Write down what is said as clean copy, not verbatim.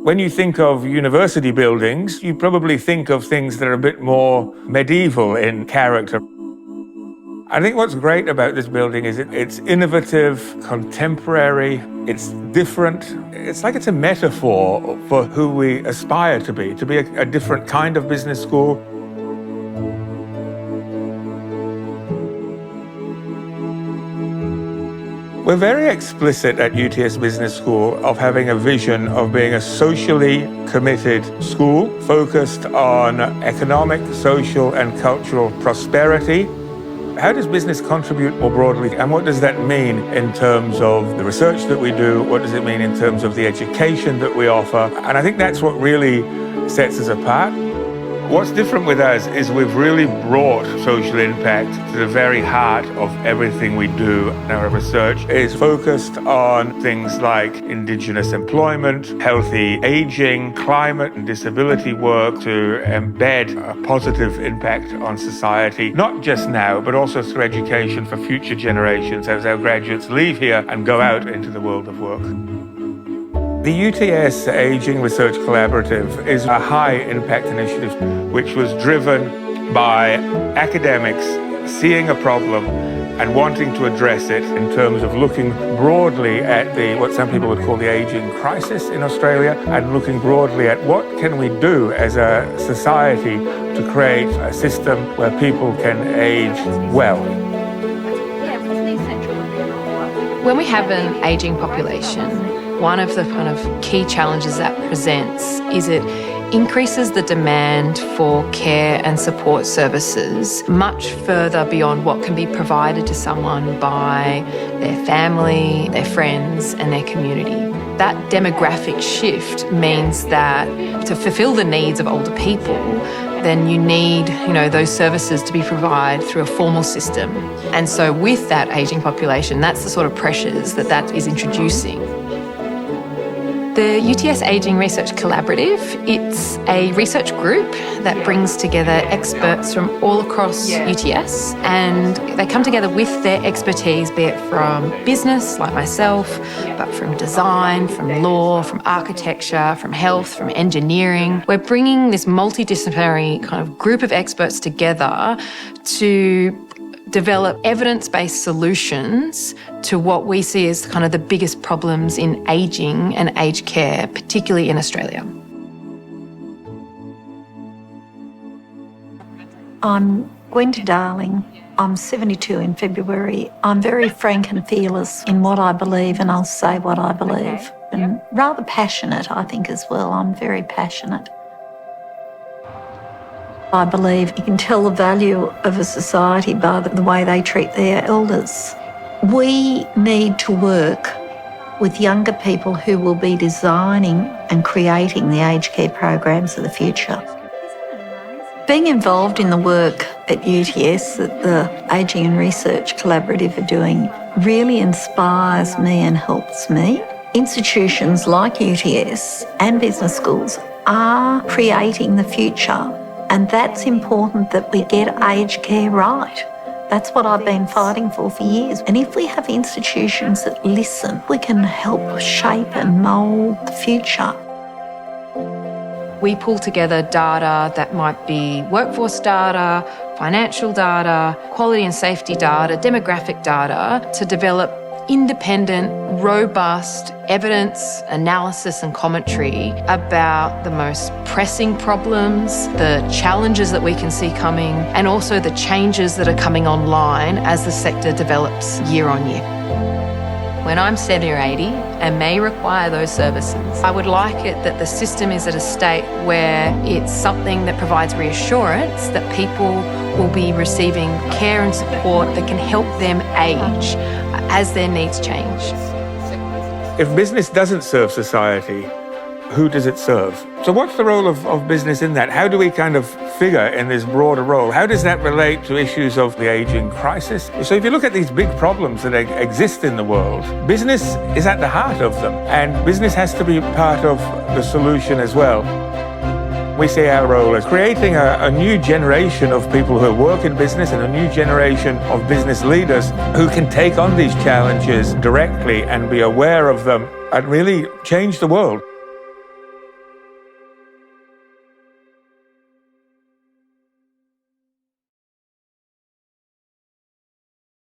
When you think of university buildings, you probably think of things that are a bit more medieval in character. I think what's great about this building is it's innovative, contemporary, it's different. It's like it's a metaphor for who we aspire to be a different kind of business school. We're very explicit at UTS Business School of having a vision of being a socially committed school focused on economic, social, and cultural prosperity. How does business contribute more broadly, and what does that mean in terms of the research that we do? What does it mean in terms of the education that we offer? And I think that's what really sets us apart. What's different with us is we've really brought social impact to the very heart of everything we do. Our research is focused on things like Indigenous employment, healthy aging, climate and disability work to embed a positive impact on society, not just now, but also through education for future generations as our graduates leave here and go out into the world of work. The UTS Aging Research Collaborative is a high-impact initiative which was driven by academics seeing a problem and wanting to address it in terms of looking broadly at what some people would call the aging crisis in Australia, and looking broadly at what can we do as a society to create a system where people can age well. When we have an aging population, one of the kind of key challenges that presents is it increases the demand for care and support services much further beyond what can be provided to someone by their family, their friends, and their community. That demographic shift means that to fulfill the needs of older people, then you need, those services to be provided through a formal system. And so with that aging population, that's the sort of pressures that is introducing. The UTS Aging Research Collaborative, it's a research group that brings together experts from all across UTS, and they come together with their expertise, be it from business, like myself, but from design, from law, from architecture, from health, from engineering. We're bringing this multidisciplinary kind of group of experts together to develop evidence-based solutions to what we see as kind of the biggest problems in ageing and aged care, particularly in Australia. I'm Gwenda Darling. I'm 72 in February. I'm very frank and fearless in what I believe, and I'll say what I believe. And rather passionate, I think, as well. I'm very passionate. I believe you can tell the value of a society by the way they treat their elders. We need to work with younger people who will be designing and creating the aged care programs of the future. Being involved in the work at UTS that the Aging and Research Collaborative are doing really inspires me and helps me. Institutions like UTS and business schools are creating the future. And that's important that we get aged care right. That's what I've been fighting for years. And if we have institutions that listen, we can help shape and mould the future. We pull together data that might be workforce data, financial data, quality and safety data, demographic data to develop independent, robust evidence, analysis and commentary about the most pressing problems, the challenges that we can see coming, and also the changes that are coming online as the sector develops year on year. When I'm 70 or 80 and may require those services, I would like it that the system is at a state where it's something that provides reassurance that people will be receiving care and support that can help them age as their needs change. If business doesn't serve society, who does it serve? So what's the role of business in that? How do we kind of figure in this broader role? How does that relate to issues of the aging crisis? So if you look at these big problems that exist in the world, business is at the heart of them, and business has to be part of the solution as well. We see our role as creating a new generation of people who work in business and a new generation of business leaders who can take on these challenges directly and be aware of them and really change the world.